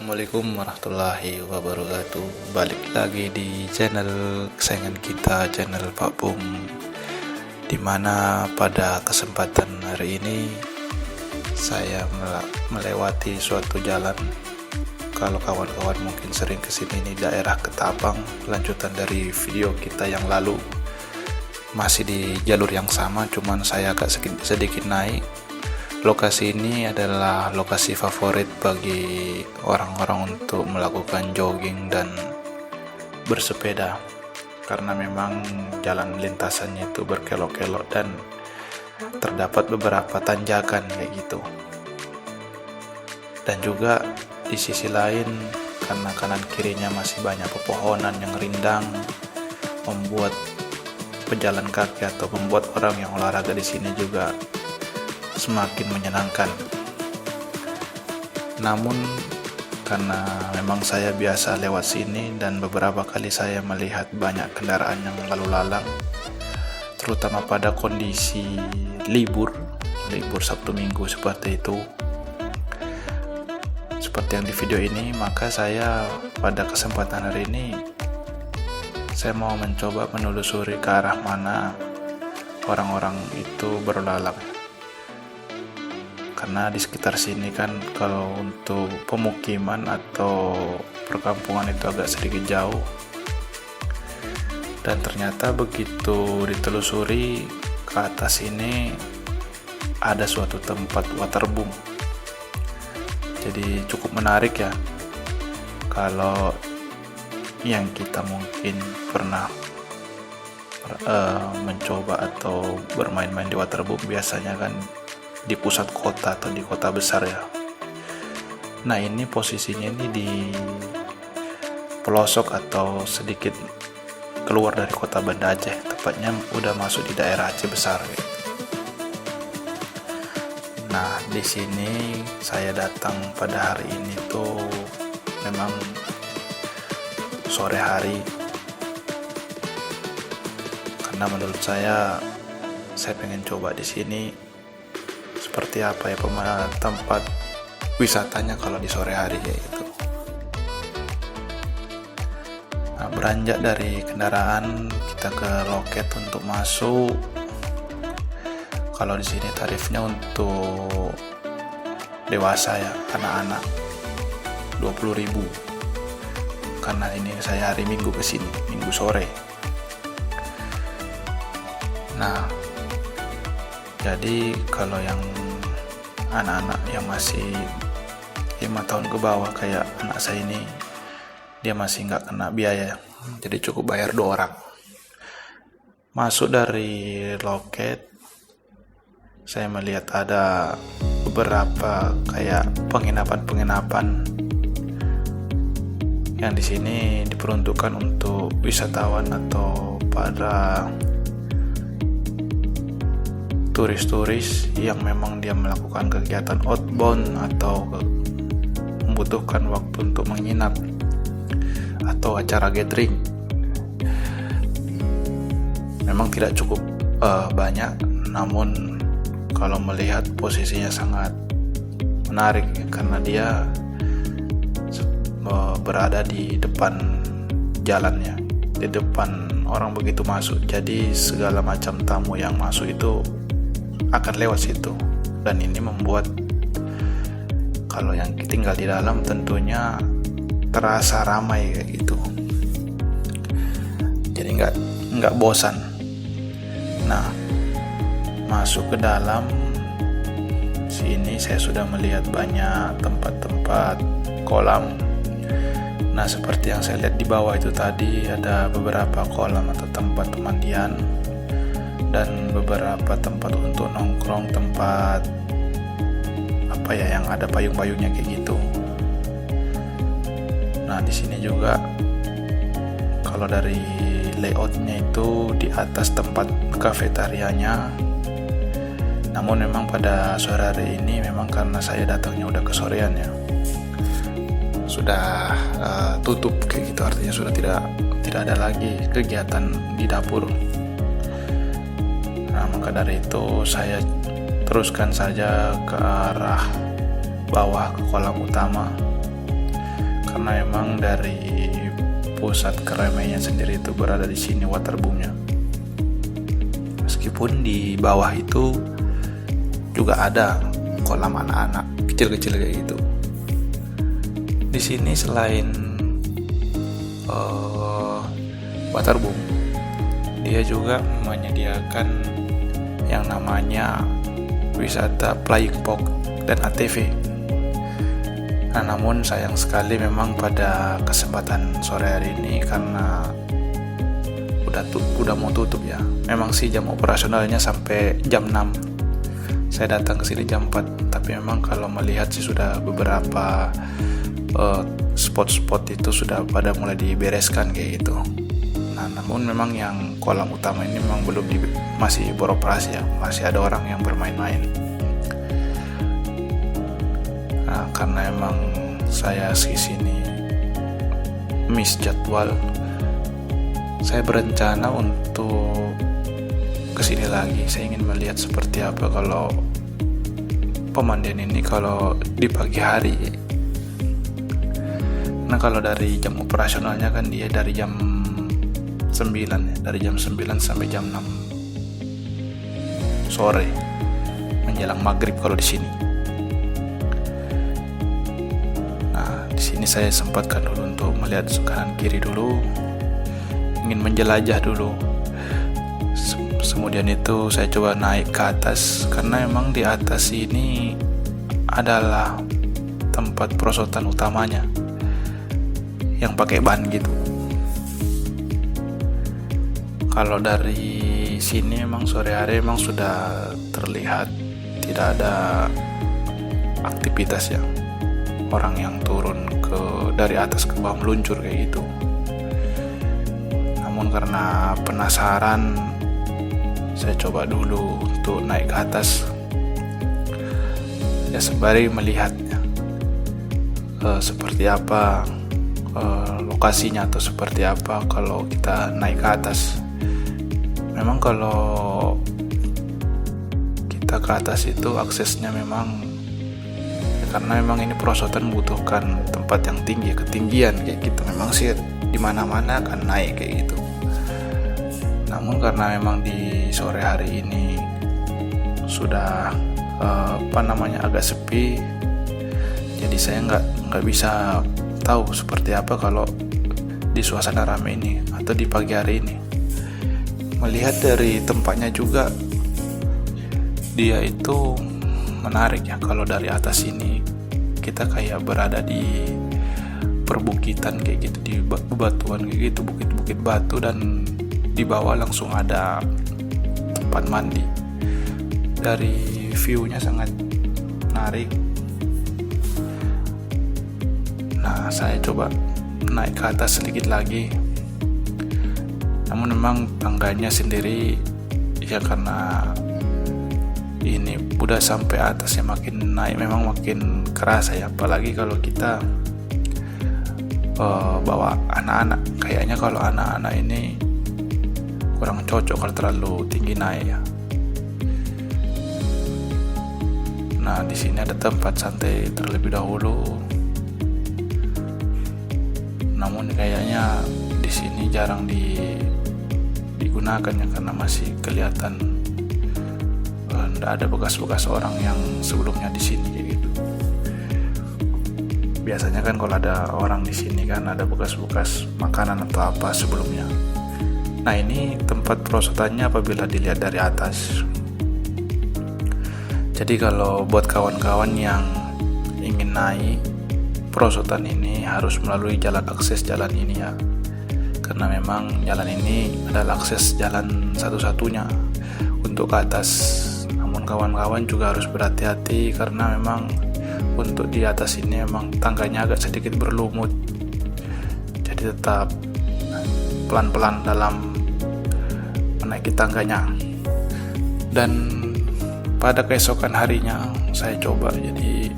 Assalamualaikum warahmatullahi wabarakatuh. Balik lagi di channel kesayangan kita, channel Pak Bum. Dimana pada kesempatan hari ini saya melewati suatu jalan. Kalau kawan-kawan mungkin sering kesini, ini daerah Ketapang, lanjutan dari video kita yang lalu. Masih di jalur yang sama, cuman saya agak sedikit naik. Lokasi ini adalah lokasi favorit bagi orang-orang untuk melakukan jogging dan bersepeda, karena memang jalan lintasannya itu berkelok-kelok dan terdapat beberapa tanjakan kayak gitu. Dan juga di sisi lain, karena kanan kirinya masih banyak pepohonan yang rindang, membuat pejalan kaki atau membuat orang yang olahraga di sini juga semakin menyenangkan. Namun karena memang saya biasa lewat sini dan beberapa kali saya melihat banyak kendaraan yang lalu lalang, terutama pada kondisi libur Sabtu Minggu seperti itu, seperti yang di video ini, maka saya pada kesempatan hari ini saya mau mencoba menelusuri ke arah mana orang-orang itu berlalang. Karena di sekitar sini kan kalau untuk pemukiman atau perkampungan itu agak sedikit jauh. Dan ternyata begitu ditelusuri ke atas ini ada suatu tempat waterboom. Jadi cukup menarik ya. Kalau yang kita mungkin pernah mencoba atau bermain-main di waterboom biasanya kan di pusat kota atau di kota besar ya. Nah, ini posisinya ini di pelosok atau sedikit keluar dari kota Banda Aceh, tepatnya udah masuk di daerah Aceh besar gitu. Nah, di sini saya datang pada hari ini tuh memang sore hari, karena menurut saya pengen coba di sini seperti apa ya tempat wisatanya kalau di sore hari kayak gitu. Nah, beranjak dari kendaraan kita ke loket untuk masuk. Kalau di sini tarifnya untuk dewasa ya, anak-anak 20.000. Karena ini saya hari Minggu kesini, Minggu sore. Nah, jadi kalau yang anak-anak yang masih 5 tahun ke bawah kayak anak saya ini, dia masih nggak kena biaya, jadi cukup bayar 2 orang. Masuk dari loket, saya melihat ada beberapa kayak penginapan yang di sini diperuntukkan untuk wisatawan atau para turis-turis yang memang dia melakukan kegiatan outbound atau membutuhkan waktu untuk menginap atau acara gathering. Memang tidak cukup banyak, namun kalau melihat posisinya sangat menarik karena dia berada di depan jalannya, di depan orang begitu masuk. Jadi segala macam tamu yang masuk itu akan lewat situ, dan ini membuat kalau yang tinggal di dalam tentunya terasa ramai kayak gitu, jadi nggak bosan. Nah, masuk ke dalam sini saya sudah melihat banyak tempat-tempat kolam. Nah, seperti yang saya lihat di bawah itu tadi ada beberapa kolam atau tempat pemandian dan beberapa tempat untuk nongkrong, tempat apa ya yang ada payung-payungnya kayak gitu. Nah, di sini juga kalau dari layoutnya itu di atas tempat kafetarianya. Namun memang pada sore hari ini memang karena saya datangnya udah kesorean ya, sudah tutup kayak gitu, artinya sudah tidak ada lagi kegiatan di dapur. Nah, maka dari itu saya teruskan saja ke arah bawah ke kolam utama. karena emang dari pusat keramaian sendiri itu berada di sini waterboomnya. Meskipun di bawah itu juga ada kolam anak-anak kecil-kecil kayak gitu. Di sini selain waterboom, dia juga menyediakan yang namanya wisata flying fox dan ATV. Nah, namun sayang sekali memang pada kesempatan sore hari ini karena udah mau tutup ya. Memang sih jam operasionalnya sampai jam 6. Saya datang ke sini jam 4, tapi memang kalau melihat sih sudah beberapa spot-spot itu sudah pada mulai dibereskan kayak gitu. Nah, namun memang yang kolam utama ini memang masih beroperasi ya, masih ada orang yang bermain-main. Nah, karena emang saya di sini miss jadwal, saya berencana untuk kesini lagi. Saya ingin melihat seperti apa kalau pemandian ini kalau di pagi hari. Nah, kalau dari jam operasionalnya kan dia dari jam 9 ya, dari jam 9 sampai jam 6 sore menjelang maghrib kalau di sini. Nah, di sini saya sempatkan dulu untuk melihat kanan kiri dulu, ingin menjelajah dulu. Kemudian itu saya coba naik ke atas karena emang di atas ini adalah tempat perosotan utamanya yang pakai ban gitu. Kalau dari sini emang sore hari emang sudah terlihat tidak ada aktivitas ya, orang yang turun dari atas ke bawah meluncur kayak gitu. Namun karena penasaran, saya coba dulu untuk naik ke atas ya, sembari melihatnya seperti apa lokasinya atau seperti apa kalau kita naik ke atas. Memang kalau kita ke atas itu aksesnya memang ya, karena memang ini perosotan membutuhkan tempat yang tinggi, ketinggian kayak gitu. Memang sih di mana-mana akan naik kayak gitu. Namun karena memang di sore hari ini sudah agak sepi, jadi saya nggak bisa tahu seperti apa kalau di suasana ramai ini atau di pagi hari ini. Melihat dari tempatnya juga dia itu menarik ya. Kalau dari atas ini kita kayak berada di perbukitan kayak gitu, di bebatuan kayak gitu, bukit-bukit batu, dan di bawah langsung ada tempat mandi. Dari view-nya sangat menarik. Nah, saya coba naik ke atas sedikit lagi. Namun memang tangganya sendiri ya, karena ini udah sampai atas ya, makin naik memang makin kerasa ya. Apalagi kalau kita bawa anak-anak. Kayaknya kalau anak-anak ini kurang cocok kalau terlalu tinggi naik ya. Nah, di sini ada tempat santai terlebih dahulu. Namun kayaknya di sini jarang digunakan ya, karena masih kelihatan tidak ada bekas-bekas orang yang sebelumnya di sini gitu. Biasanya kan kalau ada orang di sini kan ada bekas-bekas makanan atau apa sebelumnya. Nah, ini tempat perosotannya apabila dilihat dari atas. Jadi kalau buat kawan-kawan yang ingin naik perosotan ini harus melalui akses jalan ini ya. Karena memang jalan ini adalah akses jalan satu-satunya untuk ke atas. Namun kawan-kawan juga harus berhati-hati karena memang untuk di atas ini memang tangganya agak sedikit berlumut. Jadi tetap pelan-pelan dalam menaiki tangganya. Dan pada keesokan harinya saya coba, jadi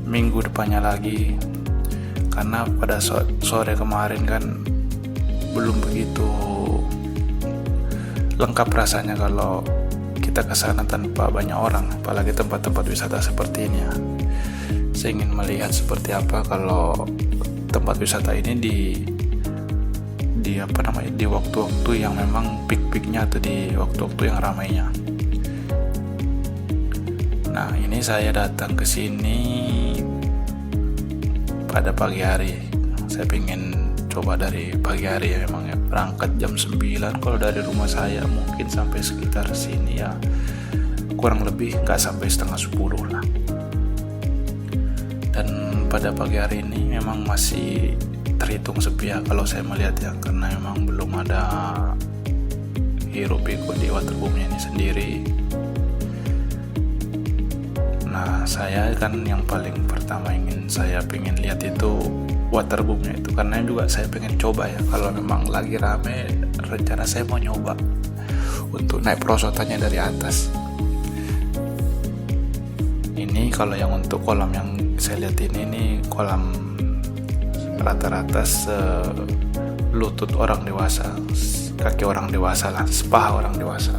minggu depannya lagi, karena pada sore kemarin kan belum begitu lengkap rasanya kalau kita ke sana tanpa banyak orang, apalagi tempat-tempat wisata seperti ini ya. saya ingin melihat seperti apa kalau tempat wisata ini di di waktu-waktu yang memang peak-peaknya atau di waktu-waktu yang ramainya. Nah, ini saya datang ke sini pada pagi hari. Saya pengen coba dari pagi hari ya, memang ya, berangkat jam 9. Kalau dari rumah saya mungkin sampai sekitar sini ya kurang lebih nggak sampai setengah 10 lah. Dan pada pagi hari ini memang masih terhitung sepi ya kalau saya melihat ya, karena memang belum ada hiruk pikuk di waterboomnya ini sendiri. Nah, saya kan yang paling pertama saya pengen lihat itu waterboomnya itu, karena juga saya pengen coba ya, kalau memang lagi rame rencana saya mau nyoba untuk naik perosotannya dari atas. Ini kalau yang untuk kolam yang saya lihat ini kolam rata-rata selutut orang dewasa, kaki orang dewasa lah, sepaha orang dewasa.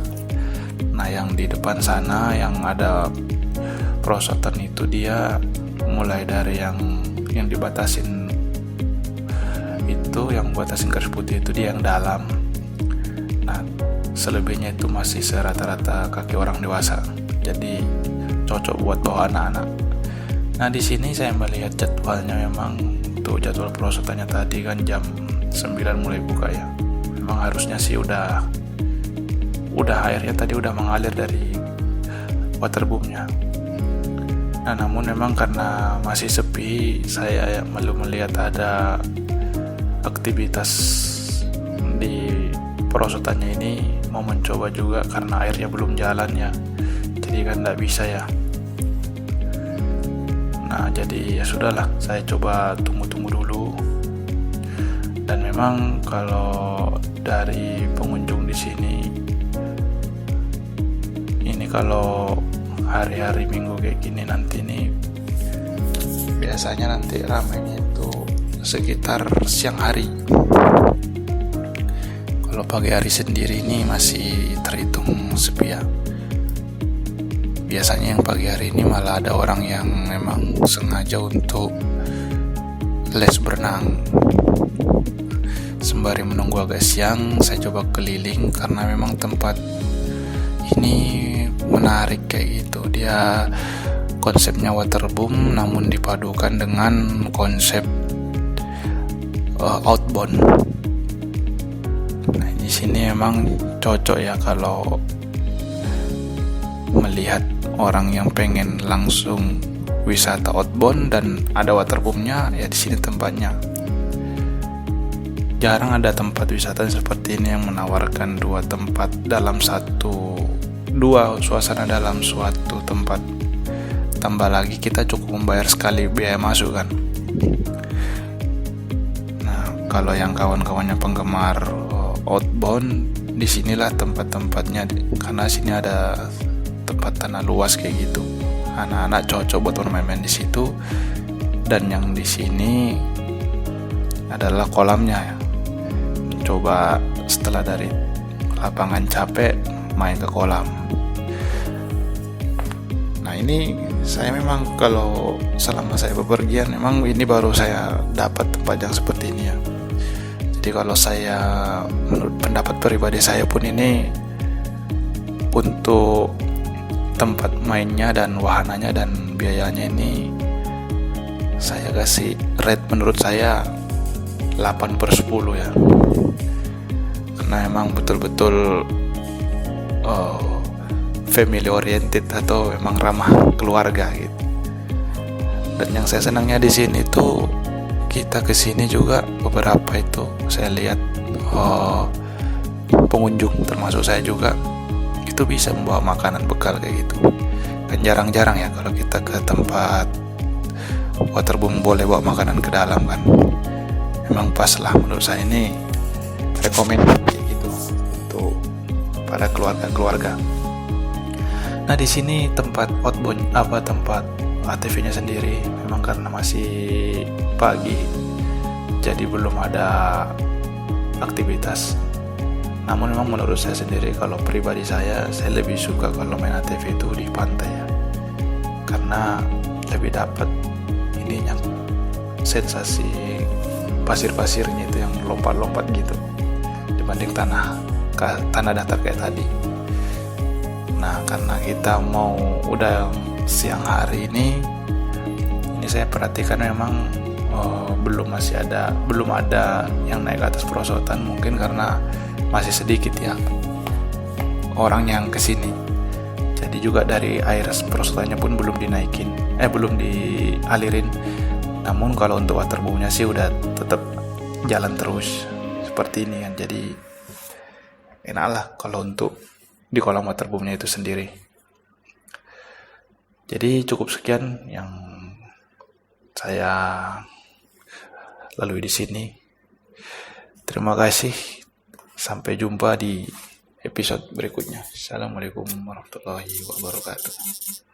Nah, yang di depan sana yang ada perosotan itu dia mulai dari yang dibatasin itu, yang batasin garis putih itu dia yang dalam. Nah, selebihnya itu masih serata-rata kaki orang dewasa. Jadi cocok buat bawa anak-anak. Nah, di sini saya melihat jadwalnya, memang untuk jadwal perosotannya tadi kan jam 9 mulai buka ya. Memang harusnya sih udah airnya tadi udah mengalir dari waterboomnya. Nah, namun memang karena masih sepi, saya belum melihat ada aktivitas di perosotannya ini. Mau mencoba juga karena airnya belum jalan ya, jadi kan nggak bisa ya. Nah, jadi ya sudahlah, saya coba tunggu dulu. Dan memang kalau dari pengunjung di sini ini, kalau hari-hari Minggu kayak gini nanti nih biasanya nanti ramainya itu sekitar siang hari. Kalau pagi hari sendiri ini masih terhitung sepi ya. Biasanya yang pagi hari ini malah ada orang yang memang sengaja untuk les berenang. Sembari menunggu agak siang, saya coba keliling karena memang tempat ini menarik kayak gitu. Dia konsepnya waterboom namun dipadukan dengan konsep outbound. Nah, di sini emang cocok ya kalau melihat orang yang pengen langsung wisata outbound dan ada waterboomnya ya, di sini tempatnya. Jarang ada tempat wisata seperti ini yang menawarkan dua suasana dalam suatu tempat. Tambah lagi kita cukup membayar sekali biaya masuk kan. Nah, kalau yang kawan-kawannya penggemar outbound, disinilah tempat-tempatnya, karena sini ada tempat tanah luas kayak gitu. Anak-anak cocok buat bermain-main di situ. Dan yang di sini adalah kolamnya ya. Coba setelah dari lapangan capek main ke kolam. Nah, ini saya memang kalau selama saya bepergian memang ini baru saya dapat tempat yang seperti ini ya. Jadi kalau saya, menurut pendapat pribadi saya pun, ini untuk tempat mainnya dan wahananya dan biayanya ini saya kasih rate menurut saya 8/10 ya. Karena memang betul-betul family oriented atau memang ramah keluarga gitu. Dan yang saya senangnya di sini tuh, kita kesini juga beberapa itu saya lihat pengunjung termasuk saya juga itu bisa membawa makanan bekal kayak gitu. Kan jarang-jarang ya kalau kita ke tempat waterboom boleh bawa makanan ke dalam kan. Memang pas lah menurut saya, ini rekomendasi gitu untuk para keluarga-keluarga. Nah, di sini tempat outbound tempat ATV-nya sendiri memang karena masih pagi jadi belum ada aktivitas. Namun memang menurut saya sendiri, kalau pribadi saya lebih suka kalau main ATV itu di pantai ya, karena lebih dapat sensasi pasir-pasirnya itu yang lompat-lompat gitu dibanding tanah datar kayak tadi. Nah, karena kita mau udah siang hari ini saya perhatikan memang belum ada yang naik ke atas perosotan, mungkin karena masih sedikit ya orang yang kesini. Jadi juga dari air perosotannya pun belum dialirin. Namun kalau untuk waterboomnya sih udah tetap jalan terus seperti ini kan. Jadi enak lah kalau untuk di kolam waterboomnya itu sendiri. Jadi cukup sekian yang saya lalui di sini. Terima kasih. Sampai jumpa di episode berikutnya. Assalamualaikum warahmatullahi wabarakatuh.